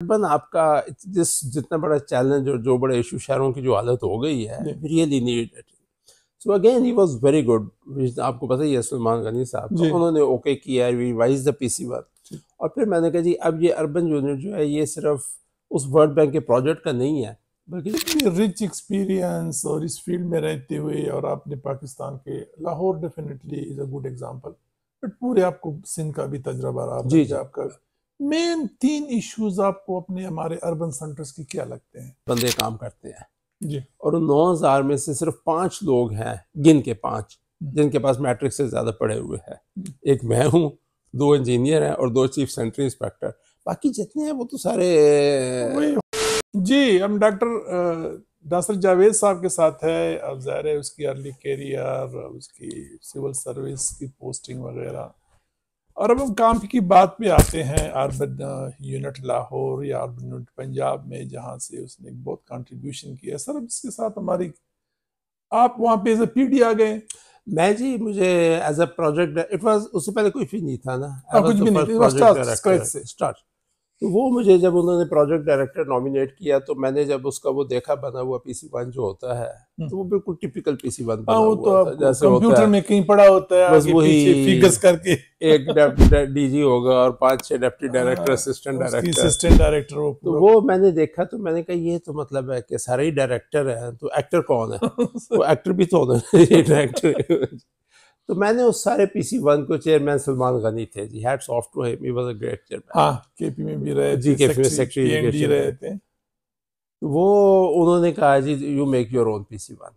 Urban आपका जितना बड़ा चैलेंज और जो बड़े इशू शहरों की जो हालत हो गई है, really need it. So again he was very good. आपको पता ही है सलमान गनी साहब, तो उन्होंने ओके किया, रिवाइज द पीसी वर्क। और फिर मैंने कहा जी अब ये अर्बन यूनिट जो है ये सिर्फ उस वर्ल्ड बैंक के प्रोजेक्ट का नहीं है, बल्कि रिच एक्सपीरियंस और इस फील्ड में रहते हुए, और आपने पाकिस्तान के Lahore definitely is a good example, but पूरे आपको सिंध का भी तजर्बा रहा, जी जी। आपका मेन 3 इश्यूज आपको अपने हमारे अर्बन सेंटर्स की क्या लगते हैं? बंदे काम करते हैं जी, और उन 9,000 में से सिर्फ 5 लोग हैं, गिन के 5, जिनके पास मैट्रिक से ज्यादा पढ़े हुए हैं। एक मैं हूँ, 2 इंजीनियर हैं और 2 चीफ सेंट्री इंस्पेक्टर। बाकी जितने हैं वो तो सारे जी। हम डॉक्टर नासिर जावेद साहब के साथ है। अब ज़ाहिर है उसकी अर्ली कैरियर, उसकी सिविल सर्विस की पोस्टिंग वगैरह, और अब हम काम की बात पे आते हैं अर्बन यूनिट लाहौर या अर्बन यूनिट पंजाब में, जहाँ से उसने बहुत कंट्रीब्यूशन किया। सर अब इसके साथ हमारी, आप वहाँ पे एज ए पीडी आ गए? मैं जी, मुझे as a project, it was, उससे पहले कुछ भी नहीं था ना, कुछ भी नहीं, प्रोजेक्ट डायरेक्टर स्टार्ट। तो वो मुझे जब उन्होंने प्रोजेक्ट डायरेक्टर नॉमिनेट किया, तो मैंने जब उसका वो देखा बना हुआ पीसी1 जो होता है, तो वो बिल्कुल टिपिकल पीसी1 बना वो हुआ था, जैसे कंप्यूटर में कहीं पड़ा होता है, बस वही फिगर्स करके एक डीजी होगा और 5-6 डेप्टी डायरेक्टर, असिस्टेंट डायरेक्टर। तो वो मैंने देखा, तो मैंने कहा ये तो मतलब है कि सारे ही डायरेक्टर हैं, तो एक्टर कौन है? वो एक्टर भी तो होना चाहिए डायरेक्टर। तो मैंने उस सारे पीसी1 को, चेयरमैन सलमान गनी थे जी, hats off to him, he was a great chairman. हाँ, केपी में भी रहे जी, केपी में सेक्रेटरी रहे थे। तो वो उन्होंने कहा जी यू मेक योर ओन पीसी1।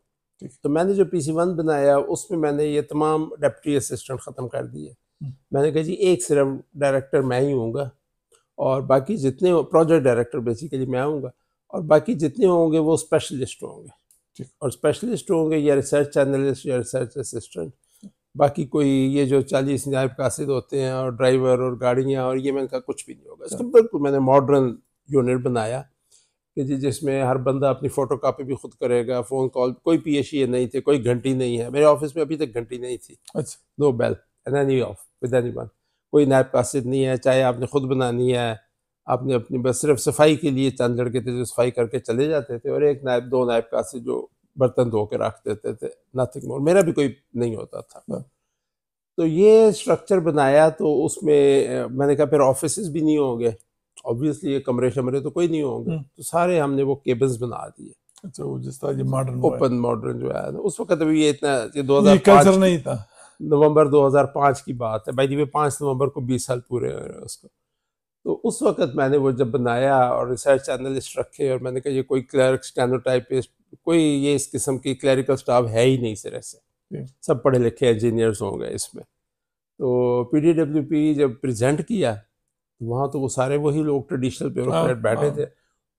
तो मैंने जो पीसी1 बनाया उसमें मैंने ये तमाम डेप्टी असिस्टेंट ख़त्म कर दिए। मैंने कहा जी एक सिर्फ डायरेक्टर मैं ही हूँगा, और बाकी जितने प्रोजेक्ट डायरेक्टर बेसिकली मैं हूँगा, और बाकी जितने होंगे वो स्पेशलिस्ट होंगे, और स्पेशलिस्ट होंगे या रिसर्च एनालिस्ट या रिसर्च असिस्टेंट। बाकी कोई ये जो 40 नायब कासिद होते हैं और ड्राइवर और गाड़ियाँ और ये, मैंने कहा कुछ भी नहीं होगा। इसका बिल्कुल मैंने मॉडर्न यूनिट बनाया कि जी जिसमें हर बंदा अपनी फ़ोटो कापी भी खुद करेगा, फ़ोन कॉल, कोई पीएसए नहीं थे, कोई घंटी नहीं है मेरे ऑफिस में, अभी तक घंटी नहीं थी। अच्छा। No bell and any of with anyone. कोई नायब कासिद नहीं है, चाहे आपने खुद बनानी है, आपने अपनी बस सिर्फ सफाई के लिए चंद लड़के थे जो सफाई करके चले जाते थे, और एक नायब 2 नायब कासिद जो बर्तन धो के रख देते थे, नथिंग मोर। मेरा भी कोई नहीं होता था। तो ये स्ट्रक्चर बनाया, तो उसमें मैंने कहा फिर ऑफिस भी नहीं होंगे, ऑब्वियसली ये कमरे शमरे तो कोई नहीं होंगे, तो सारे हमने वो केबिन्स बना दिए। अच्छा, वो जिस तरह मॉडर्न ओपन मॉडर्न जो है उस वक्त अभी ये इतना, ये 2005 नहीं था, नवंबर 2005 की बात है, भाई जी 5 नवंबर को 20 साल पूरे हुए उसको। तो उस वक्त मैंने वो जब बनाया और रिसर्च एनालिस्ट रखे, और मैंने कहा ये कोई क्लर्क, स्टेनोटाइपिस्ट, कोई ये इस किस्म की क्लरिकल स्टाफ है ही नहीं सिरे से, सब पढ़े लिखे इंजीनियर्स होंगे इसमें। तो पीडीडब्ल्यूपी जब प्रेजेंट किया, वहाँ तो वो सारे वही लोग ट्रेडिशनल ब्यूरोक्रेट बैठे थे,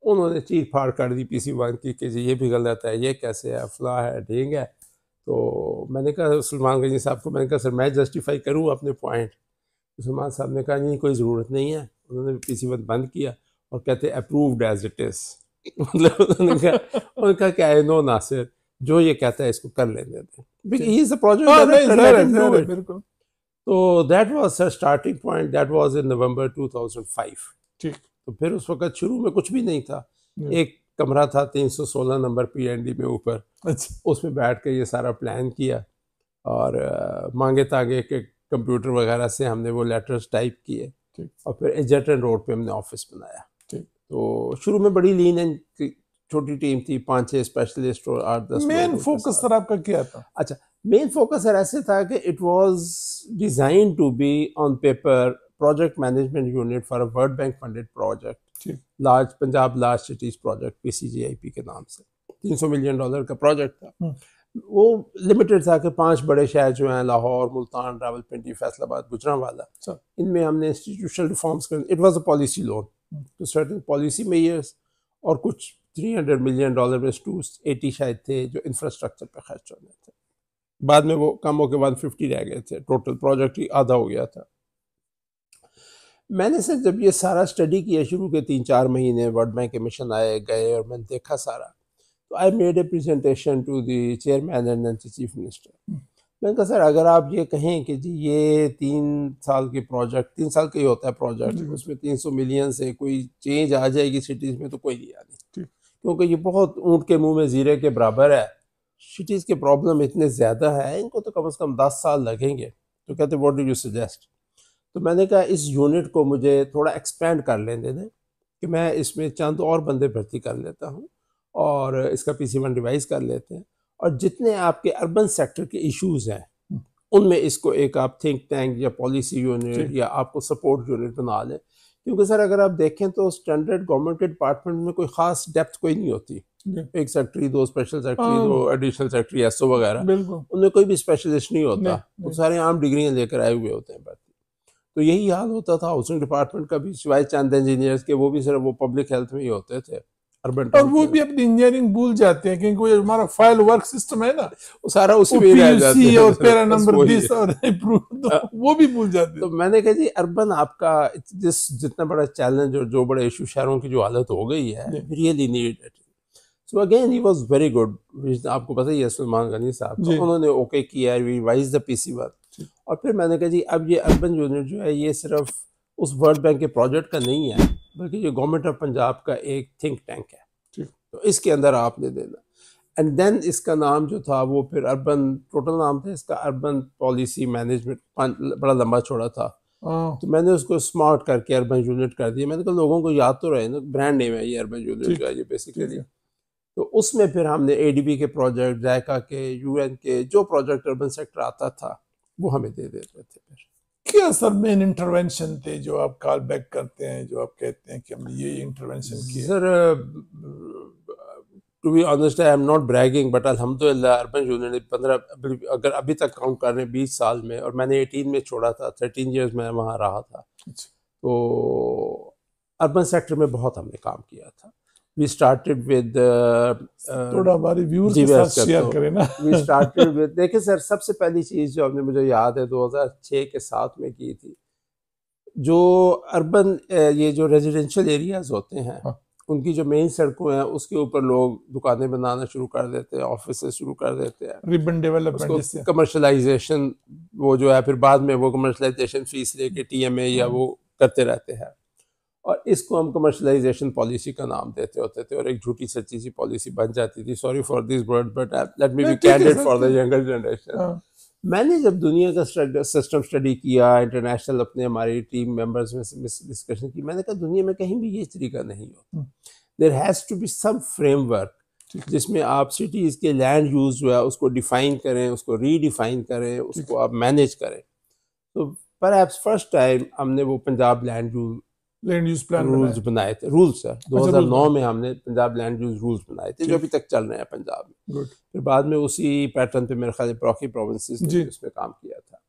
उन्होंने चीर फाड़ कर दी पीसी1 की कि ये भी गलत है, ये कैसे है, फला है, ढींग है। तो मैंने कहा सलमान गनी साहब को, मैंने कहा सर मैं जस्टिफाई करूँ अपने पॉइंट? तो सलमान साहब ने कहा नहीं कोई ज़रूरत नहीं है। उन्होंने पीसी1 बंद किया और कहते अप्रूव्ड एज इट इज़। मतलब उन्होंने कहा कि आई नो नासिर, जो ये कहता है इसको कर लेने दें, ही इज अ प्रोजेक्ट। बिल्कुल। तो that was sir starting point, that was in November 2005। ठीक। तो फिर उस वक्त शुरू में कुछ भी नहीं था, एक कमरा था 316 नंबर पीएनडी में ऊपर। अच्छा। उसमें बैठ के ये सारा प्लान किया, और मांगे तांगे के कंप्यूटर वगैरह से हमने वो लेटर्स टाइप किए, और फिर एजेटन रोड पे हमने ऑफिस बनाया। तो शुरू में बड़ी लीन एंड छोटी टीम थी, 5-6 स्पेशलिस्ट और 8-10। मेन फोकस सर आपका क्या था? अच्छा, मेन फोकस सर ऐसे था कि it was design to be on paper project management unit for a World Bank funded project, large Punjab large cities project, PCGIP के नाम से। $300 मिलियन का प्रोजेक्ट था। वो लिमिटेड था कि 5 बड़े शहर जो हैं, लाहौर, मुल्तान, रावलपिंडी, फैसलाबाद, गुजरांवाला, इनमें हमने इंस्टीट्यूशनल रिफॉर्म्स कर। It was a policy loan to certain policy mayors, और कुछ $300 मिलियन में 280 शायद थे जो इंफ्रास्ट्रक्चर पे खर्च होने थे। बाद में वो कम होकर 150 रह गए थे, टोटल प्रोजेक्ट ही आधा हो गया था। मैंने सर जब ये सारा स्टडी किया, शुरू के 3-4 महीने वर्ल्ड बैंक के मिशन आए गए, और मैंने देखा सारा, तो I made a presentation to the chairman and chief minister. मैंने कहा सर अगर आप ये कहें कि जी ये 3 साल के प्रोजेक्ट, 3 साल का ही होता है प्रोजेक्ट, उसमें 300 मिलियन से कोई चेंज आ जाएगी सिटीज़ में, तो कोई नहीं आनी, क्योंकि ये बहुत ऊँट के मुंह में जीरे के बराबर है। सिटीज़ के प्रॉब्लम इतने ज़्यादा है, इनको तो कम से कम 10 साल लगेंगे। तो कहते व्हाट डू यू सजेस्ट। तो मैंने कहा इस यूनिट को मुझे थोड़ा एक्सपेंड कर लेने दें कि मैं इसमें चंद और बंदे भर्ती कर लेता हूँ और इसका PC1 रिवाइज कर लेते हैं, और जितने आपके अर्बन सेक्टर के इश्यूज हैं उनमें इसको एक आप थिंक टैंक या पॉलिसी यूनिट या आपको सपोर्ट यूनिट बना लें। क्योंकि सर अगर आप देखें तो स्टैंडर्ड गवर्नमेंट के डिपार्टमेंट में कोई खास डेप्थ कोई नहीं होती, एक secretary, 2 special secretary, 2 additional secretary, SO वगैरह, उनमें कोई भी स्पेशलिस्ट नहीं होता, वो सारे आम डिग्रियां लेकर आए हुए होते हैं। तो यही हाल होता था हाउसिंग डिपार्टमेंट का भी, सिवाय चंद इंजीनियर्स के, वो भी सिर्फ वो पब्लिक हेल्थ में ही होते थे अर्बन, और वो भी अपनी इंजीनियरिंग भूल जाते हैं क्योंकि हमारा फाइल वर्क सिस्टम है ना, वो सारा उसी में रह जाते हैं और पैरा नंबर 20 और तो वो भी भूल जाते हैं। तो मैंने कहा जी अर्बन आपका जितना बड़ा चैलेंज और जो बड़े इशू, शहरों की जो हालत हो गई है, really need it. So again he was very good. आपको पता ही है सलमान गनी साहब, तो उन्होंने ओके किया, रिवाइज द PC1। और फिर मैंने कहा जी अब ये अर्बन यूनिट जो है ये सिर्फ उस वर्ल्ड बैंक के प्रोजेक्ट का नहीं है, बल्कि ये गवर्नमेंट ऑफ पंजाब का एक थिंक टैंक है, तो इसके अंदर आपने देना। एंड देन इसका नाम जो था वो फिर अर्बन, टोटल नाम था इसका अर्बन पॉलिसी मैनेजमेंट, बड़ा लंबा छोड़ा था, तो मैंने उसको स्मार्ट करके अर्बन यूनिट कर दिया। मैंने कहा लोगों को याद तो रहे ना, ब्रांड नेम है ये अर्बन यूनिट जो है ये बेसिकली। तो उसमें फिर हमने ADB के प्रोजेक्ट, जायका के, UN के, जो प्रोजेक्ट अर्बन सेक्टर आता था वो हमें दे देते थे। फिर क्या सर मेन इंटरवेंशन थे जो आप कॉल बैक करते हैं, जो आप कहते हैं कि हमने ये इंटरवेंशन किया? Sir to be honest I am not bragging, but अल्हम्दुलिल्लाह अर्बन यूनिट ने 15, अगर अभी तक काउंट कर रहे हैं 20 साल में, और मैंने 18 में छोड़ा था, 13 ईयर्स में वहाँ रहा था, तो अर्बन सेक्टर में बहुत हमने काम किया था। We started with थोड़ा हमारे व्यूअर्स के साथ शेयर करें ना। We started with, देखिए सर सबसे पहली चीज़ जो हमने, मुझे याद है 2006 के 7 में की थी, जो अर्बन ये जो रेजिडेंशियल एरियाज होते हैं, उनकी जो मेन सड़कों हैं उसके ऊपर लोग दुकानें बनाना शुरू कर देते हैं, ऑफिस शुरू कर देते हैं, रिबन डेवलपमेंट, कमर्शलाइजेशन, वो जो है फिर बाद में वो कमर्शलाइजेशन फीस लेके TMA या वो करते रहते हैं, और इसको हम कमर्शलाइजेशन पॉलिसी का नाम देते होते थे, और एक झूठी सच्ची सी पॉलिसी बन जाती थी। Sorry for this word but let me be candid for the younger generation. मैंने जब दुनिया का सिस्टम स्टडी किया, इंटरनेशनल अपने हमारी टीम मेंबर्स में डिस्कशन की, मैंने कहा दुनिया में कहीं भी ये तरीका नहीं होता। There has to be some framework जिसमें आप सिटीज़ के लैंड यूज जो है उसको डिफाइन करें, उसको रीडिफाइन करें, उसको आप मैनेज करें। तो परहैप्स फर्स्ट टाइम हमने वो Punjab land use plan rules बनाए थे। रूल्स है 2009 में हमने पंजाब लैंड यूज रूल्स बनाए थे, जो अभी तक चल रहे हैं पंजाब में। फिर बाद में उसी पैटर्न पे मेरे ख्याल बाकी प्रोविंसेस ने उसमें काम किया था।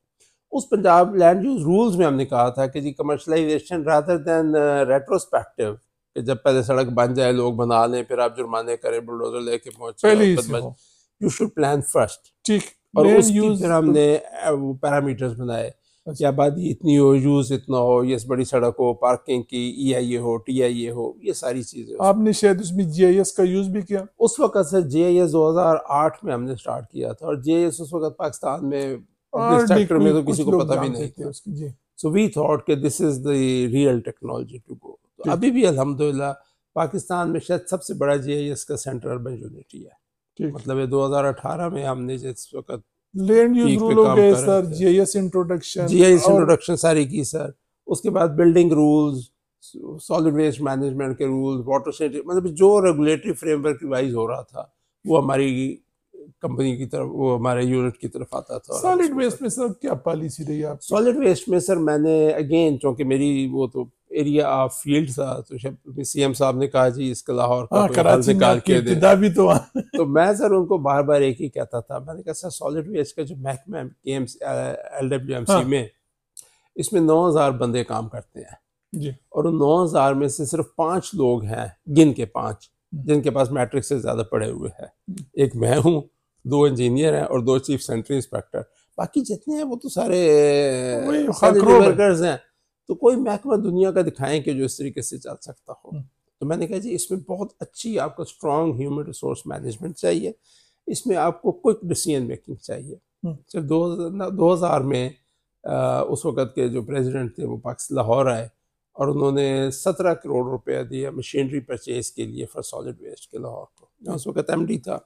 उस पंजाब लैंड यूज रूल्स में हमने कहा था कि जी कमर्शलाइजेशन रादर देन रेट्रोस्पेक्टिव, कि जब पहले सड़क बन जाए लोग बना लें, फिर आप जुर्माने करें, बुलडोजर लेके पहुंचे, यू शुड प्लान फर्स्ट। ठीक, और उसकी फिर हमने पैरामीटर्स बनाए कि आबादी इतनी हो, यूज इतना हो, ये बड़ी सड़क हो, पार्किंग की, EIA हो, TIA हो, ये सारी चीजें। आपने शायद उसमें GIS का यूज भी किया उस वक्त सर। GIS 2008 में हमने स्टार्ट किया था, और GIS उस वक्त पाकिस्तान में सेक्टर में तो किसी को पता भी नहीं था। सो वी थॉट कि this is the real technology to go. तो अभी भी अल्हम्दुलिल्लाह पाकिस्तान में शायद सबसे बड़ा GIS का सेंटर अर्बन यूनिट ही है। मतलब 2018 में हमने जिस वक्त लैंड यूज रूल हो गए सर, GIS इंट्रोडक्शन सारी की सर। उसके बाद building rules, solid waste management के रूल्स, वाटर सैनिटरी, मतलब जो रेगुलेटरी फ्रेमवर्क रिवाइज हो रहा था वो हमारी कंपनी की तरफ, वो हमारे यूनिट की तरफ आता था। सॉलिड वेस्ट में सर क्या पॉलिसी रही आप? सॉलिड वेस्ट में सर मैंने अगेन, चूंकि मेरी वो तो एरिया ऑफ फील्ड था, तो CM साहब ने कहा जी इसका लाहौर का कराची निकाल के दे भी तो मैं सर उनको बार बार एक ही कहता था, मैंने कहा सर सॉलिड वेस्ट का जो महकमा LWMC में, इसमें 9000 बंदे काम करते हैं जी, और 9000 में से सिर्फ 5 लोग हैं, गिन के 5, जिनके पास मैट्रिक से ज्यादा पढ़े हुए हैं। एक मैं हूँ, 2 इंजीनियर हैं और 2 चीफ सेंट्री इंस्पेक्टर। बाकी जितने हैं वो तो सारे वर्कर्स हैं। तो कोई महकमा दुनिया का दिखाएं कि जो इस तरीके से चल सकता हो। तो मैंने कहा जी इसमें बहुत अच्छी आपको स्ट्रॉन्ग ह्यूमन रिसोर्स मैनेजमेंट चाहिए, इसमें आपको क्विक डिसीजन मेकिंग चाहिए। सिर्फ 2000 में उस वक़्त के जो प्रेसिडेंट थे वो पाकिस्तान लाहौर आए और उन्होंने 17 करोड़ रुपया दिया मशीनरी परचेज के लिए फॉर सॉलिड वेस्ट के लाहौर को। मैं उस वक़्त एमडी था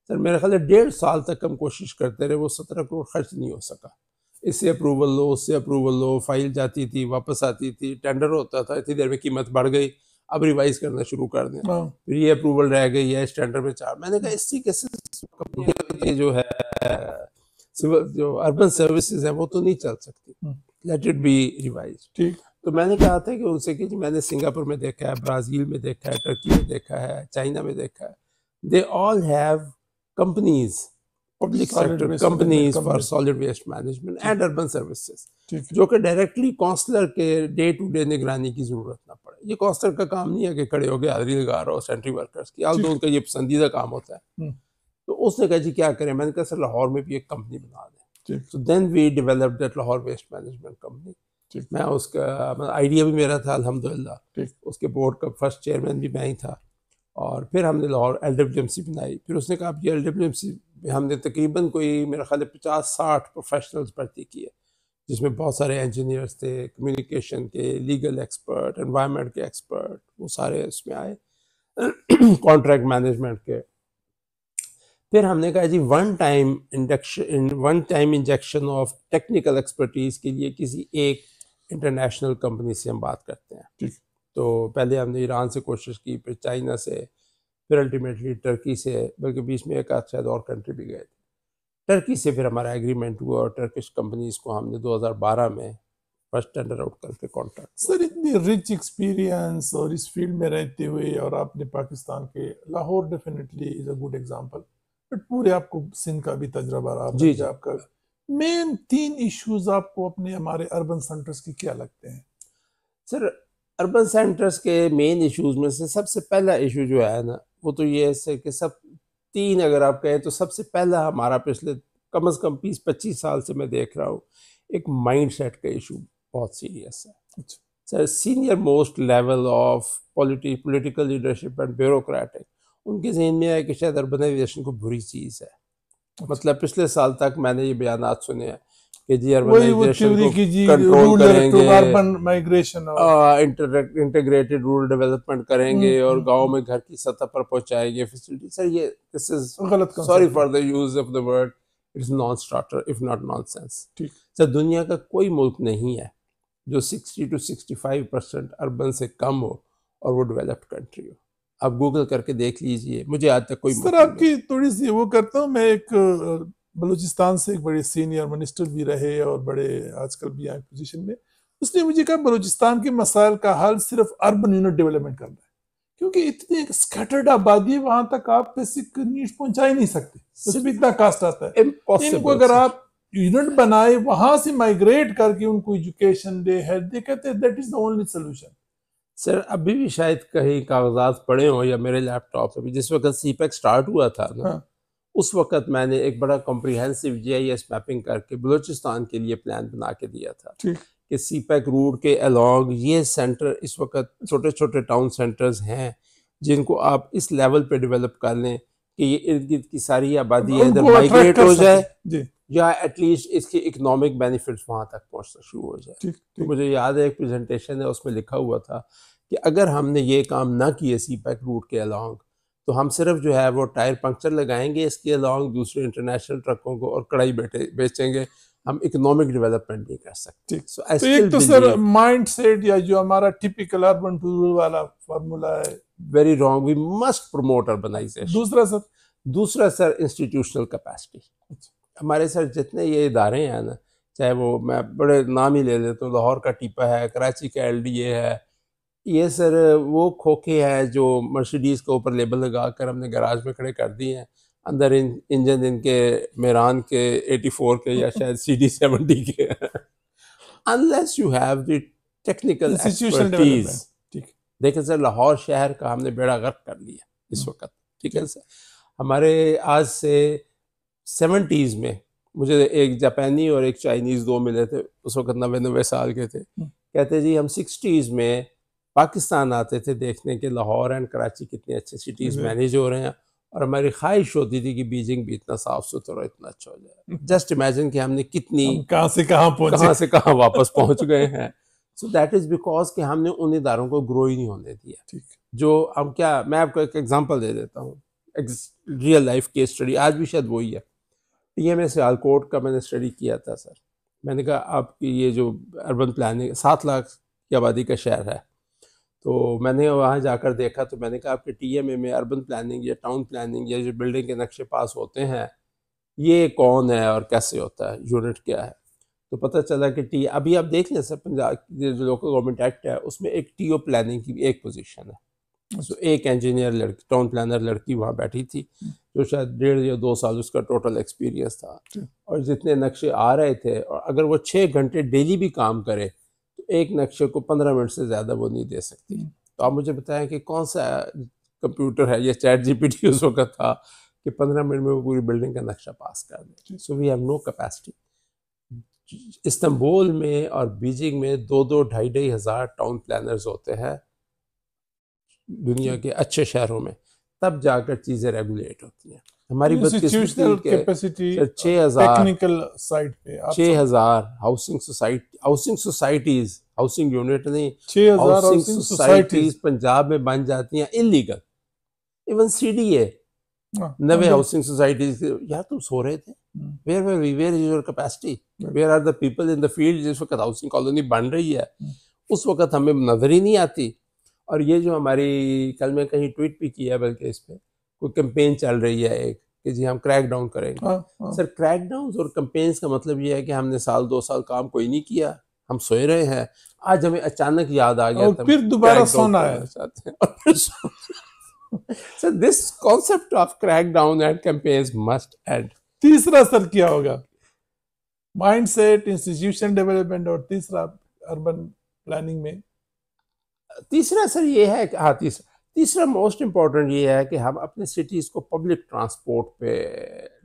सर, मेरे ख्याल 1.5 साल तक हम कोशिश करते रहे, वो 17 करोड़ खर्च नहीं हो सका। इससे अप्रूवल लो, उससे अप्रूवल लो, फाइल जाती थी, वापस आती थी, टेंडर होता था, इतनी देर में कीमत बढ़ गई, अब रिवाइज करना शुरू कर दें, फिर ये अप्रूवल रह गई है, इस टेंडर में 4। मैंने कहा इसी कैसे जो है सिविल जो अर्बन सर्विसेज है वो तो नहीं चल सकती, लेट इट बी रिवाइज। ठीक। तो मैंने कहा था कि उनसे कि मैंने सिंगापुर में देखा है, ब्राज़ील में देखा है, टर्की में देखा है, चाइना में देखा है, they all have companies, public sector companies for solid waste management and urban services, जो कि डायरेक्टली काउंसलर के डे टू डे निगरानी की जरूरत ना पड़े। ये काउंसलर का काम नहीं है कि खड़े हो गए हाजिरी लगा रहा हो सेंट्री वर्कर्स की, आज तो उनका ये पसंदीदा काम होता है। तो उसने कहा जी क्या करें, मैंने कहा सर लाहौर में भी एक कंपनी बना दें। तो then we developed that Lahore waste management company. मैं उसका आइडिया भी मेरा था अल्हम्दुलिल्लाह, उसके बोर्ड का फर्स्ट चेयरमैन भी मैं ही था। और फिर हमने लाहौर LWMC बनाई। फिर उसने कहा अब ये LWMC हमने तकरीबन कोई मेरा ख्याल 50-60 प्रोफेशनल्स भर्ती किए, जिसमें बहुत सारे इंजीनियर्स थे, कम्युनिकेशन के, लीगल एक्सपर्ट, एनवायरनमेंट के एक्सपर्ट, वो सारे उसमें आए, कॉन्ट्रैक्ट मैनेजमेंट के। फिर हमने कहा जी one time injection of technical expertise के लिए किसी एक इंटरनेशनल कंपनी से हम बात करते हैं। तो पहले हमने ईरान से कोशिश की, फिर चाइना से, फिर अल्टीमेटली टर्की से, बल्कि बीच में एक आध शायद और कंट्री भी गए थे। टर्की से फिर हमारा एग्रीमेंट हुआ और टर्किश कंपनीज को हमने 2012 में फर्स्ट टेंडर आउट करके कॉन्ट्रैक्ट। सर इतनी रिच एक्सपीरियंस और इस फील्ड में रहते हुए, और आपने पाकिस्तान के Lahore definitely is a good example, but पूरे आपको सिंध का भी तजर्बा रहा, जी आपका मेन 3 इश्यूज आपको अपने हमारे अर्बन सेंटर्स की क्या लगते हैं? सर अर्बन सेंटर्स के मेन इश्यूज में से सबसे पहला इशू जो है ना, वो तो ये है कि सब 3 अगर आप कहें तो सबसे पहला हमारा पिछले कम से कम 20-25 साल से मैं देख रहा हूँ, एक माइंड सेट का इशू बहुत सीरियस है। Sir senior most level of political leadership and bureaucratic, उनके जहन में है कि शायद अर्बनाइजेशन को बुरी चीज़ है। मतलब पिछले साल तक मैंने ये बयानात सुने हैं कि जी अर्बनाइजेशन को कंट्रोल करेंगे, अर्बन माइग्रेशन और इंटीग्रेटेड रूरल डेवलपमेंट करेंगे और गांव में घर की सतह पर पहुंचाएंगे फैसिलिटी। सर ये दिस इज गलत, sorry for the use of the word, it is non starter if not nonsense. Sir दुनिया का कोई मुल्क नहीं है जो 60 to 65% अर्बन से कम हो और वो डेवलप्ड कंट्री हो। आप गूगल करके देख लीजिए, मुझे आज तक कोई। सर आपकी थोड़ी सी वो करता हूँ मैं, एक बलूचिस्तान से एक बड़े सीनियर मिनिस्टर भी रहे और बड़े आजकल भी आए पोजीशन में, उसने मुझे कहा बलूचिस्तान के मसाइल का हल सिर्फ अर्बन यूनिट डेवलपमेंट करना है, क्योंकि इतनी स्कैटर्ड आबादी है, वहां तक आप बेसिक नीड्स पहुंचा ही नहीं सकते, सिर्फ इतना कास्ट आता है। इनको अगर आप यूनिट बनाए, वहां से माइग्रेट करके उनको एजुकेशन दे, हेल्थ दे, कहते हैं that is the only solution. Sir अभी भी शायद कहीं कागजात पड़े हो या मेरे लैपटॉप पे भी, जिस वक्त CPEC स्टार्ट हुआ था ना, उस वक्त मैंने एक बड़ा कॉम्प्रिहेंसिव GIS मैपिंग करके बलूचिस्तान के लिए प्लान बना के दिया था कि CPEC रूट के अलॉन्ग ये सेंटर इस वक्त छोटे छोटे टाउन सेंटर्स हैं जिनको आप इस लेवल पे डेवलप कर लें कि ये इर्द गिर्द की सारी आबादी इधर माइग्रेट हो जाए या एटलीस्ट इसके इकोनॉमिक बेनिफिट्स वहाँ तक पहुँचना शुरू हो जाए। तो मुझे याद है एक प्रेजेंटेशन है, उसमें लिखा हुआ था कि अगर हमने ये काम ना किए CPEC रूट के अलॉन्ग, तो हम सिर्फ जो है वो टायर पंक्चर लगाएंगे इसके अलॉन्ग दूसरे इंटरनेशनल ट्रकों को और कढ़ाई बेचेंगे, हम इकोनॉमिक डेवलपमेंट नहीं कर सकते। तो एक तो सर माइंड सेट या जो हमारा टिपिकल अर्बन टू रूरल वाला फार्मूला है, very wrong. We must promote urbanisation. दूसरा सर इंस्टीट्यूशनल कैपेसिटी। हमारे सर जितने ये इदारे हैं ना, चाहे वो मैं बड़े नाम ही ले लेता हूँ, लाहौर का टीपा है, कराची का LDA है, ये सर वो खोखे हैं जो मर्सिडीज़ के ऊपर लेबल लगा कर हमने गराज में खड़े कर दिए हैं, अंदर इंजन इनके मेरान के 84 के या शायद CD70 के। Unless you have the technical expertise. देखें सर लाहौर शहर का हमने बेड़ा गर्क कर लिया इस वक्त, ठीक है सर। हमारे आज से 70s में मुझे एक जापानी और एक चाइनीज़ 2 मिले थे, उस वक्त 90 साल के थे, कहते जी हम 60s में पाकिस्तान आते थे देखने के लाहौर एंड कराची कितने अच्छे सिटीज़ मैनेज हो रहे हैं, और हमारी ख्वाहिश होती थी कि बीजिंग भी इतना साफ सुथरा, इतना अच्छा हो जाए। जस्ट इमेजिन कि हमने कितनी कहाँ से कहाँ वापस पहुंच गए हैं। सो दैट इज बिकॉज कि हमने उन इदारों को ग्रो ही नहीं होने दिया। ठीक। जो हम क्या, मैं आपको एक एग्जांपल दे देता हूँ, रियल लाइफ केस स्टडी, आज भी शायद वही है। PMA सियालकोट का मैंने स्टडी किया था सर। मैंने कहा आपकी ये जो अर्बन प्लानिंग 7 लाख की आबादी का शहर है, तो मैंने वहाँ जाकर देखा, तो मैंने कहा आपके TMA में अर्बन प्लानिंग या टाउन प्लानिंग या जो बिल्डिंग के नक्शे पास होते हैं, ये कौन है और कैसे होता है, यूनिट क्या है। तो पता चला कि अभी आप देख लें सर, पंजाब जो लोकल गवर्नमेंट एक्ट है उसमें एक TO प्लानिंग की भी एक पोजीशन है। तो एक इंजीनियर लड़की, टाउन प्लानर लड़की वहाँ बैठी थी, जो शायद 1.5 या 2 साल उसका टोटल एक्सपीरियंस था, और जितने नक्शे आ रहे थे, और अगर वो 6 घंटे डेली भी काम करे तो एक नक्शे को 15 मिनट से ज़्यादा वो नहीं दे सकती। तो आप मुझे बताएं कि कौन सा कंप्यूटर है, या ChatGPT उस वक्त था कि 15 मिनट में वो पूरी बिल्डिंग का नक्शा पास कर दे। So we have no capacity. Istanbul में और बीजिंग में 2-2, 2,500 हज़ार टाउन प्लानर्स होते हैं दुनिया के अच्छे शहरों में, तब जाकर चीज़ें रेगुलेट होती हैं। हमारी इंस्टीट्यूशनल कैपेसिटी 6,000 टेक्निकल साइड पे 6,000 हाउसिंग सोसाइटीज, हाउसिंग यूनिट नहीं, 6,000 हाउसिंग सोसाइटीज पंजाब में बन जाती हैं illegal. Even CDA 90 housing societies. यार तुम सो रहे थे, where is your capacity, where are the people in the field. जिस वक्त हाउसिंग कॉलोनी बन रही है उस वक्त हमें नजर ही नहीं आती। और ये जो हमारी, कल मैं कहीं ट्वीट भी किया, बल्कि इस पे कोई कैंपेन चल रही है एक कि जी हम क्रैक डाउन करेंगे। सर क्रैक डाउन और कैंपेन्स का मतलब ये है कि हमने 1-2 साल काम कोई नहीं किया, हम सोए रहे हैं, आज हमें अचानक याद आ गया, फिर दोबारा सोना है। So this concept of crackdown and campaigns must end. तीसरा सर क्या होगा? माइंडसेट, इंस्टीट्यूशन डेवलपमेंट, और तीसरा अर्बन प्लानिंग में तीसरा सर ये है कि हाँ, तीसरा मोस्ट इम्पोर्टेंट ये है कि हम अपने सिटीज़ को पब्लिक ट्रांसपोर्ट पे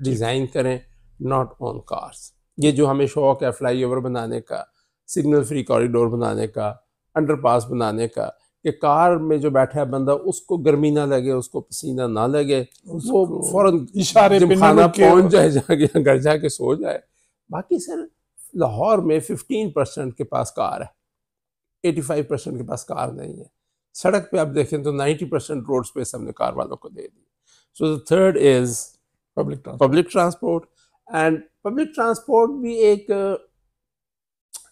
डिज़ाइन करें, नॉट ऑन कार्स। ये जो हमें शौक है फ्लाईओवर बनाने का, सिग्नल फ्री कॉरिडोर बनाने का, अंडरपास बनाने का, कि कार में जो बैठा है बंदा उसको गर्मी ना लगे, उसको पसीना ना लगे, वो फौरन इशारे पे खाना पहुंच जाए, जाके घर जाके सो जाए। बाकी सर लाहौर में 15% के पास कार है, 85% के पास कार नहीं है। सड़क पे आप देखें तो 90% रोड स्पेस हमने कार वालों को दे दी। So the third is public transport. And public transport भी एक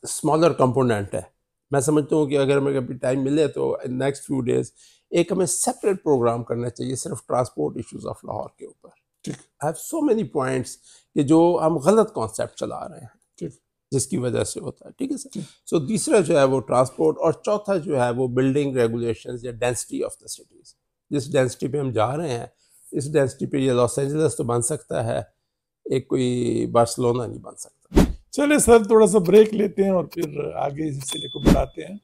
स्मॉलर कंपोनेंट है। मैं समझता हूँ कि अगर हमें कभी टाइम मिले तो नेक्स्ट फ्यू डेज एक हमें सेपरेट प्रोग्राम करना चाहिए सिर्फ ट्रांसपोर्ट इश्यूज ऑफ लाहौर के ऊपर। I have so many points कि जो हम गलत कॉन्सेप्ट चला रहे हैं, जिसकी वजह से होता है। ठीक है सर। सो तीसरा जो है वो ट्रांसपोर्ट, और चौथा जो है वो बिल्डिंग रेगुलेशंस या डेंसिटी ऑफ द सिटीज। जिस डेंसिटी पे हम जा रहे हैं, इस डेंसिटी पे ये लॉस एंजल्स तो बन सकता है, एक कोई बार्सिलोना नहीं बन सकता। चलिए सर, थोड़ा सा ब्रेक लेते हैं और फिर आगे इस सिलसिले को बढ़ाते हैं।